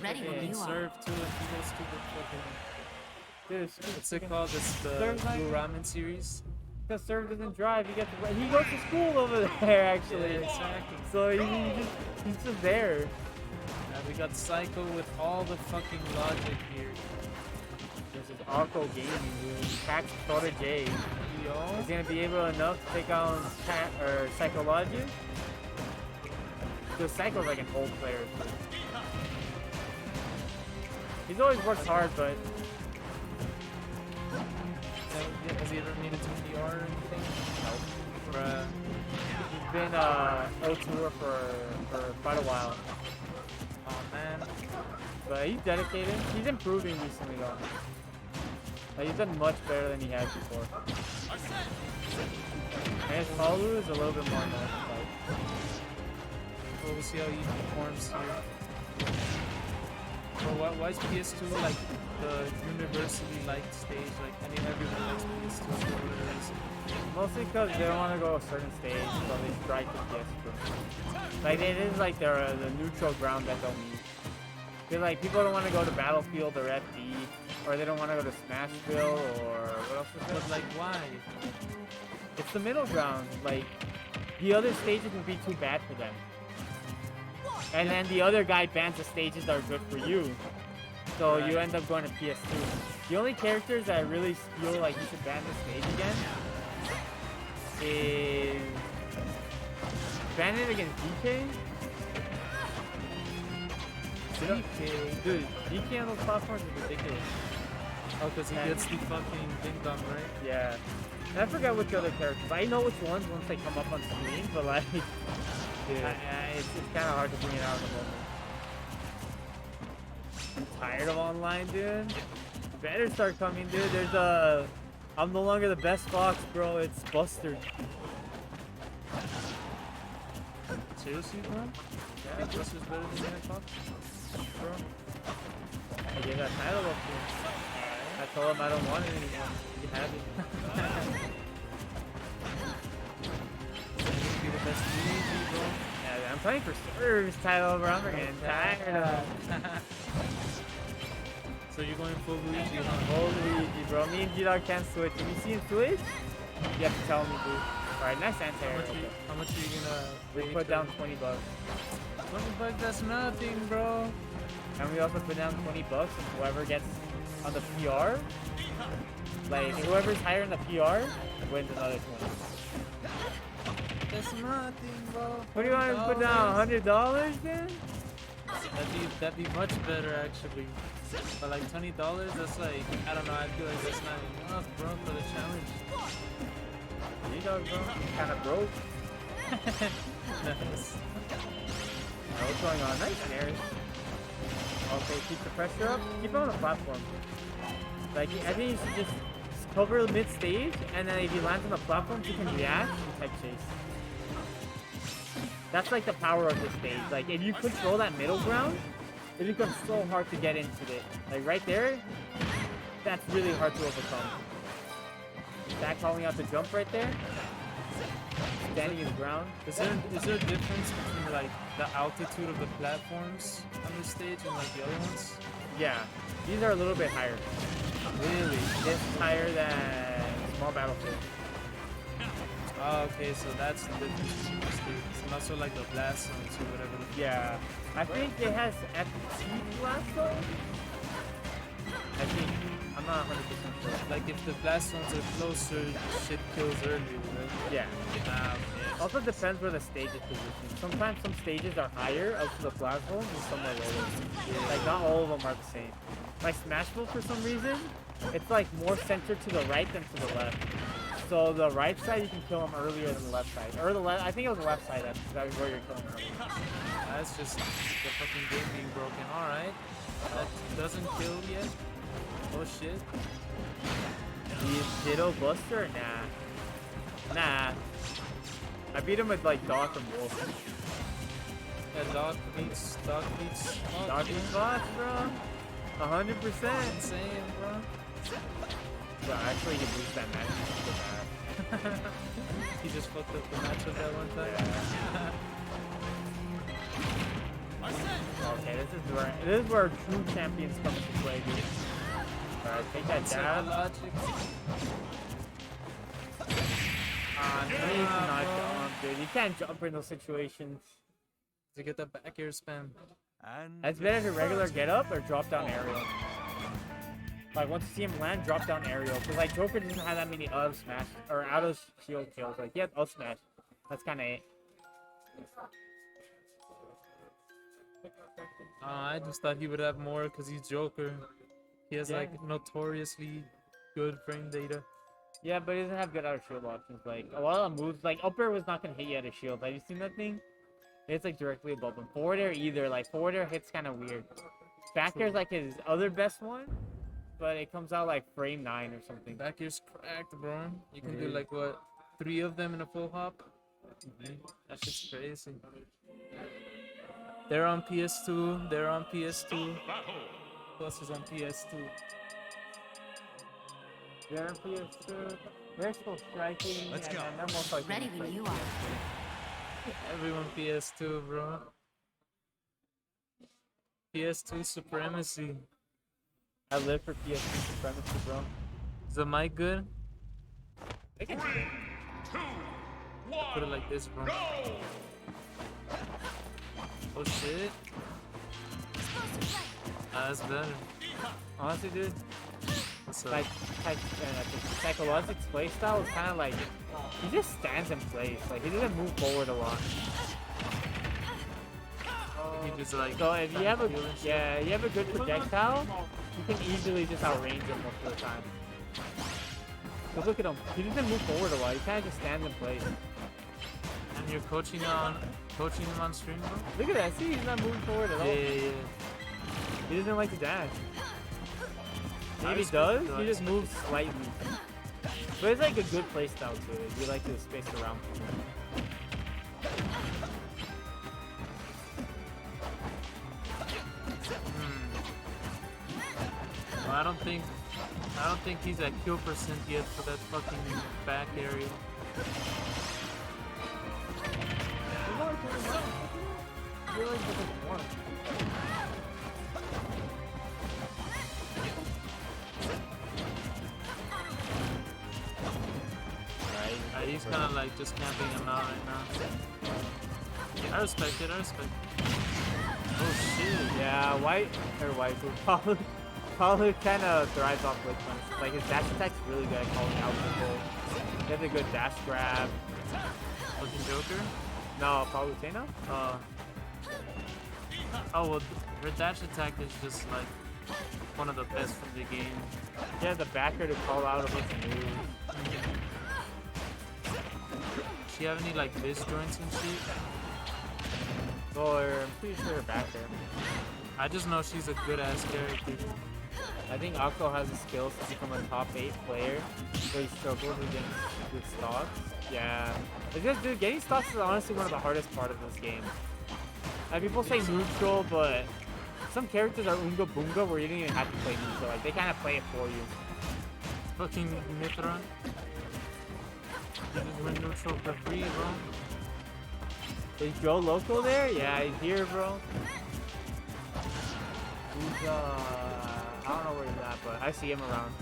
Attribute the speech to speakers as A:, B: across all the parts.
A: Ready when you serve too, and he goes to the fucking.
B: Dude,
A: What's it called? It's the Blue Ramen series.
B: Because Serve doesn't drive, he goes to school over there actually.
A: Yeah, exactly.
B: So he's just there.
A: And we got Psycho with all the fucking logic here.
B: This is AKKO gaming, dude. Tax protege.
A: Yo.
B: He's gonna be able enough to take on Psychologic. Because Psycho's like an old player. He's always worked hard, but
A: has he ever made it to PR or anything?
B: no.
A: Bruh.
B: He's been O2er for quite a while.
A: Oh man.
B: But he's dedicated. He's improving recently though. Like, he's done much better than he has before. And his Palu is a little bit more normal.
A: Well, we'll see how he performs here. But why is PS2 like the university-like stage? Like everyone likes PS2 or whatever it is.
B: Mostly because they don't want to go a certain stage, so they strike the PS2. Like it is like the neutral ground that they'll meet. They're like people don't want to go to Battlefield or FD, or they don't want to go to Smashville or what else is it?
A: But like why?
B: It's the middle ground. Like the other stages will be too bad for them. And then the other guy bans the stages that are good for you. So you end up going to PS2. The only characters that I really feel like you should ban the stage again is ban it against DK. DK. Dude, DK on those platforms is ridiculous.
A: Oh, because he gets the fucking ding dong, right?
B: Yeah. And I forgot which other characters. I know which ones once they come up on screen, but like... it's kind of hard to bring it out in the moment. I'm tired of online, dude. You better start coming, dude. There's a... I'm no longer the best fox, bro. It's Buster.
A: Seriously, bro?
B: Yeah,
A: think Buster's better than Santa Fox?
B: bro. I gave that title up to him. I told him I don't want it anymore. You have it.
A: Be the best easy, bro.
B: Yeah, I'm playing for Serve's title, bro. I'm getting tired of it.
A: So you're going full Luigi, huh?
B: Full Luigi, bro. Me and G-Dog can't switch. If you see him switch, you have to tell me, dude. Alright, nice anti-air.
A: How much are you gonna...
B: We put down 20 bucks.
A: 20 bucks, that's nothing, bro.
B: And we also put down 20 bucks, and whoever gets on the PR, like whoever's higher in the PR, wins another 20.
A: That's nothing, bro.
B: What do you want to put down? $100, then?
A: That'd be much better, actually. But like $20, that's like, I don't know, I feel like that's not enough, bro, for the challenge.
B: G-Dog, bro. Kind of broke.
A: Nice.
B: What's going on? Nice airs. Okay, keep the pressure up. Keep it on the platform. Like, I think you should just cover mid-stage, and then if he lands on the platform, you can react and type chase. That's like the power of this stage. Like, if you control that middle ground, it becomes so hard to get into it. Like, right there, that's really hard to overcome. That calling out the jump right there. Standing his ground.
A: Is there a difference between like the altitude of the platforms on this stage and like the other ones?
B: Yeah, these are a little bit higher.
A: Really?
B: This is higher than small battlefield.
A: Oh, okay, so that's the difference between the stages. And also like the blast zones or whatever.
B: Yeah, I think it has FT blast zone. I think. I'm not 100% sure.
A: Like if the blast zones are closer, shit kills early, right?
B: Yeah.
A: Okay.
B: Also depends where the stage is positioned. Sometimes some stages are higher up to the blast zone and some are lower. Yeah. Like not all of them are the same. Like Smashville for some reason, it's like more centered to the right than to the left. So the right side you can kill them earlier than the left side. Or the left, I think it was the left side that was where you're killing earlier.
A: That's just the fucking game being broken. Alright. That doesn't kill yet. Oh shit.
B: Is Ditto Buster? Nah. Nah. I beat him with like Doc and Wolf.
A: Yeah, Doc beats.
B: Doc beats boss, bro. 100%.
A: Insane, bro.
B: So actually, you lose that match.
A: He just fucked up the matchup that one time.
B: Yeah. Okay, this is where true champions come into play, dude. Alright, take that jab.
A: Psychologic.
B: Please not jump, dude. You can't jump in those situations.
A: To get the back air spam.
B: That's better to regular get up or drop down aerial. Like once you see him land, drop down aerial. Cause like Joker doesn't have that many out of smash or out of shield kills. Like he has up smash. That's kind of it.
A: I just thought he would have more because he's Joker. He has like notoriously good frame data.
B: Yeah, but he doesn't have good out of shield options. Like a lot of moves, like up air was not gonna hit you out of shield. Have you seen that thing? It's like directly above him. Forward air either. Like forward air hits kind of weird. Back air is like his other best one, but it comes out like frame 9 or something.
A: Back air's cracked, bro. You can do like what, 3 of them in a full hop? That shit's crazy. They're on PS2. They're on PS2. Plus is on PS2.
B: They're on PS2. They're still striking.
C: Let's go.
B: And they're most likely
D: Ready when you are.
A: Everyone PS2, bro. PS2 supremacy.
B: I live for PS2 supremacy, bro.
A: Is the mic good?
C: 3, 2, 1.
A: Put it like this, bro. Oh shit. That's better.
B: Honestly, dude,
A: What's up?
B: like Psychologic's playstyle is kind of like he just stands in place. Like he doesn't move forward a lot.
A: He just like.
B: So if you have a
A: heal and shit.
B: you have a good projectile, you can easily just outrange him most of the time. But look at him. He doesn't move forward a lot. He kind of just stands in place.
A: And you're coaching him on stream, bro?
B: Look at that. See, he's not moving forward at all.
A: Yeah.
B: He doesn't like to dash.
A: I
B: If he
A: respect
B: does,
A: it,
B: he
A: I
B: just moves slightly. But it's like a good playstyle to it. You like to space around.
A: Well, I don't think he's at kill percent yet for that fucking back area. He's kind of like just camping him out right now. I respect it. Oh shit.
B: Yeah, white. Palu kind of thrives off glitch punch. Like his dash attack's really good at calling out people. He has a good dash grab.
A: Fucking Joker?
B: No, Palutena?
A: Oh well, her dash attack is just like one of the best from the game.
B: He has a backer to call out a bunch of moves.
A: She have any like Viz joints and shit?
B: Or I'm pretty sure her backer.
A: I just know she's a good ass character.
B: I think AKKO has the skills to become a top 8 player, but he struggles against good stocks. Yeah. It's just, dude, getting stocks is honestly one of the hardest part of this game. Like, people say neutral, but some characters are Unga Bunga where you don't even have to play neutral. Like, they kind of play it for you.
A: Fucking Mithra. You just win neutral for free, bro.
B: Is Joe local there? Yeah, he's here, bro. He's, I don't know where he's at, but I see him around.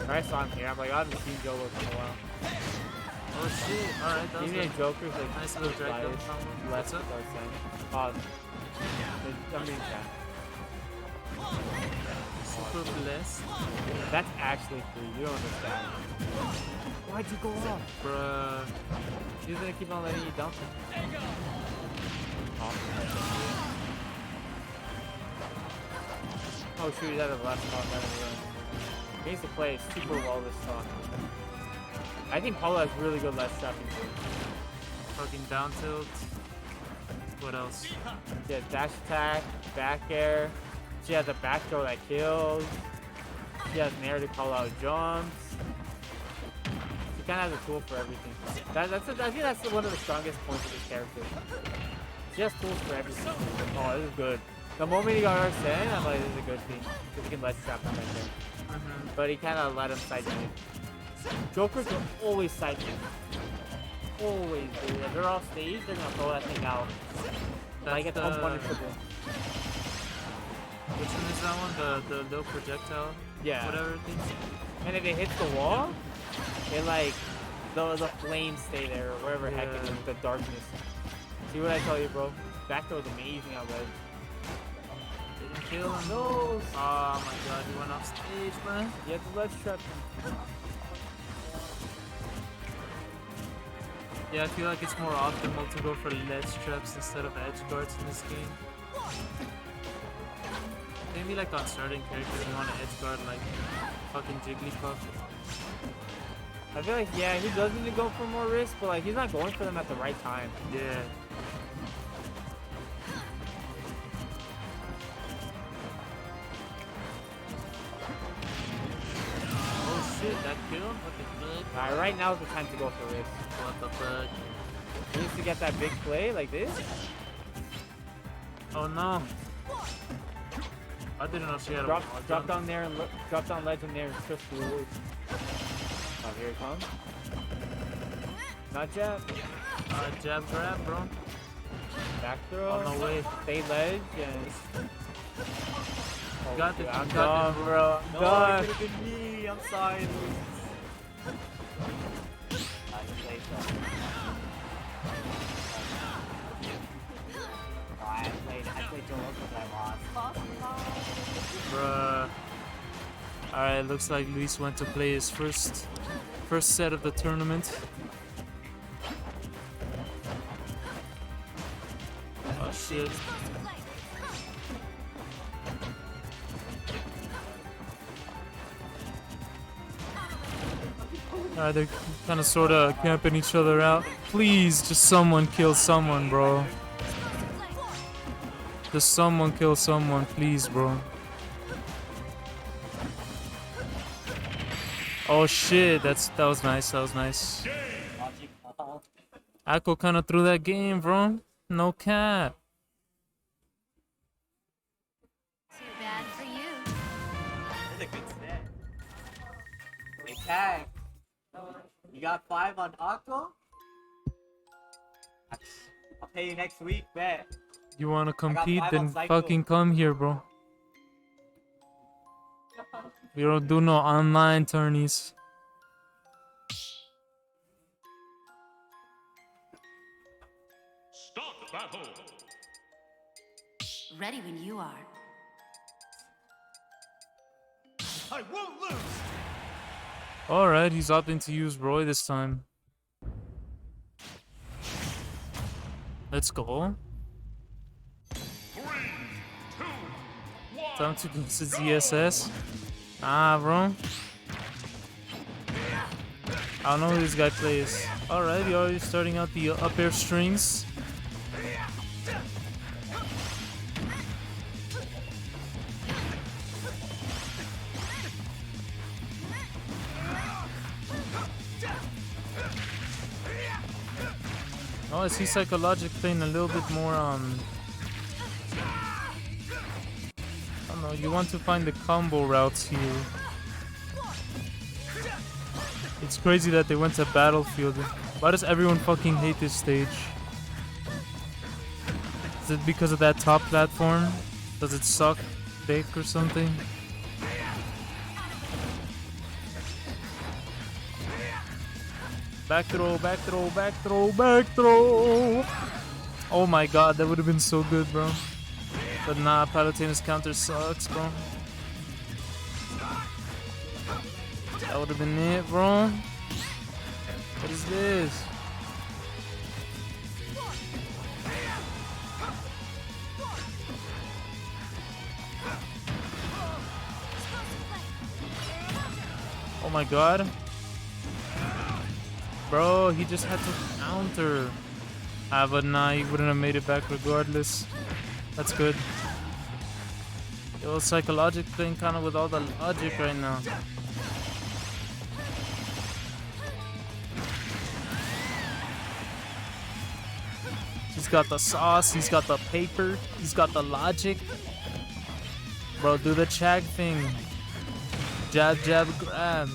B: Or I saw him here. I'm like, I haven't seen Joe local in a while.
A: Oh shit, alright, that was
B: Even
A: like,
B: a Joker's like,
A: nice little drag down combo.
B: What's
A: What's up?
B: I'm being chat.
A: Super blessed.
B: That's actually free. You don't understand. Why'd you go off?
A: Bruh.
B: He's gonna keep on letting you dump him. Oh shoot, he's out of the last spot right in the room. He needs to play super well this time. I think Paula has really good left trapping too.
A: Fucking down tilt. What else?
B: She has dash attack, back air. She has a back throw that kills. She has nair to call out jumps. She kind of has a tool for everything. I think that's one of the strongest points of this character. She has tools for everything. Oh, this is good. The moment he got our send, I'm like, this is a good thing. Because he can let trap him right there. But he kind of let him side me. Jokers are always side me. Always, dude. If they're off stage, they're gonna throw that thing out. Like it's
A: the...
B: unpunishable.
A: Which one is that one? The little projectile?
B: Yeah.
A: Whatever thing?
B: And if it hits the wall, it like the flames stay there or wherever heck it is, the darkness. See what I tell you, bro? Back throw is amazing out ledge.
A: Didn't kill him.
B: No.
A: Oh my god, he went off stage, man.
B: You have to ledge trap him.
A: Yeah, I feel like it's more optimal to go for ledge traps instead of edge guards in this game. Maybe like on certain characters you want to edge guard like fucking Jigglypuff.
B: I feel like, yeah, he does need to go for more risk, but like he's not going for them at the right time.
A: Yeah. Oh shit, that killed? What the fuck?
B: Alright, right now is the time to go for risk.
A: What the fuck?
B: He needs to get that big play like this.
A: Oh no. I didn't know she had a
B: Drop down there and drop down ledge in there and push forward. Oh, here it comes. Not jab.
A: Jab grab, bro.
B: Back throw.
A: Oh, no way.
B: Stay ledge and... Oh,
A: Got it,
B: I'm
A: got
B: done,
A: it,
B: bro. I'm
D: No,
B: done.
D: it could have been me. I'm sorry, Luis. I just played that. No, I played Joel because I lost.
A: Bruh. Alright, looks like Luis went to play his first set of the tournament. Oh shit. Alright, they're kinda sorta camping each other out. Please, just someone kill someone, bro. Just someone kill someone, please, bro. Oh shit, that was nice, that was nice. AKKO kinda threw that game, bro. No cap.
E: Too bad for you.
D: That's a good set. Hey, Tag. You got 5 on AKKO? I'll pay you next week, bet.
A: You wanna compete,
D: 5
A: then
D: on Psycho.
A: fucking come here, bro. We don't do no online tourneys.
C: Start the battle.
E: Ready when you are.
C: I won't lose.
A: Alright, he's opting to use Roy this time. Let's go.
C: 3, 2, 1.
A: Time to go to ZSS. Ah, bro. I don't know who this guy plays. Alright, you're already starting out the up air strings. Oh, I see Psychologic playing a little bit more, I don't know, you want to find the combo routes here. It's crazy that they went to Battlefield. Why does everyone fucking hate this stage? Is it because of that top platform? Does it suck dick or something? Back throw, back throw, back throw, back throw! Oh my god, that would have been so good, bro. But nah, Palutena's counter sucks, bro. That would have been it, bro. What is this? Oh my god. Bro, he just had to counter. Ah, but nah, he wouldn't have made it back regardless. That's good. Yo, Psychologic playing kind of with all the logic right now. He's got the sauce, he's got the paper, he's got the logic. Bro, do the Chag thing. Jab, jab, grab.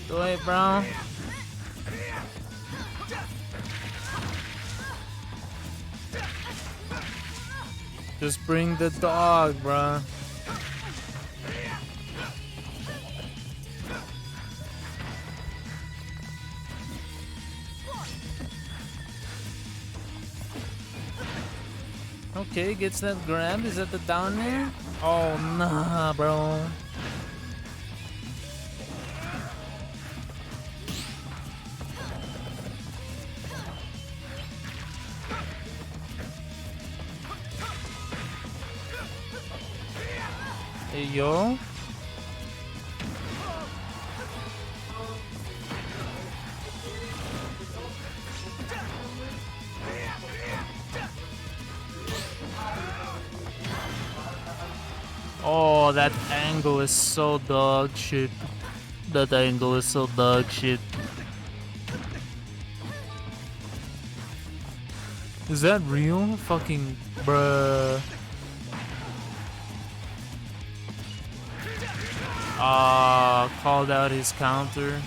A: Do it, bro. Just bring the dog, bruh. Okay, gets that grab. Is that the down there? Oh, nah, bro. Hey, yo. Oh, that angle is so dog shit. That angle is so dog shit. Is that real? Fucking bruh. Ah, called out his counter.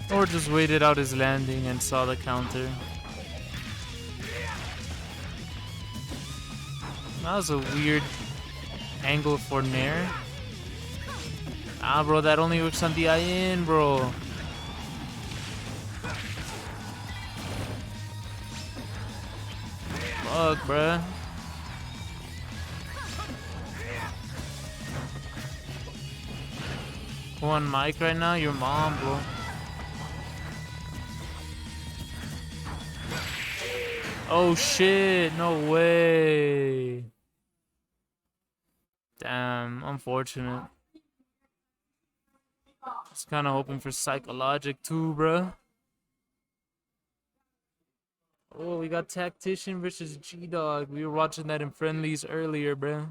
A: Or just waited out his landing and saw the counter. That was a weird angle for Nair. Ah, bro, that only works on DIN, bro. Fuck, bruh. Who on mic right now? Your mom, bro. Oh shit, no way. Damn, unfortunate. Just kind of hoping for Psychologic too, bruh. Oh, we got Tactician versus G-Dog. We were watching that in friendlies earlier, bruh.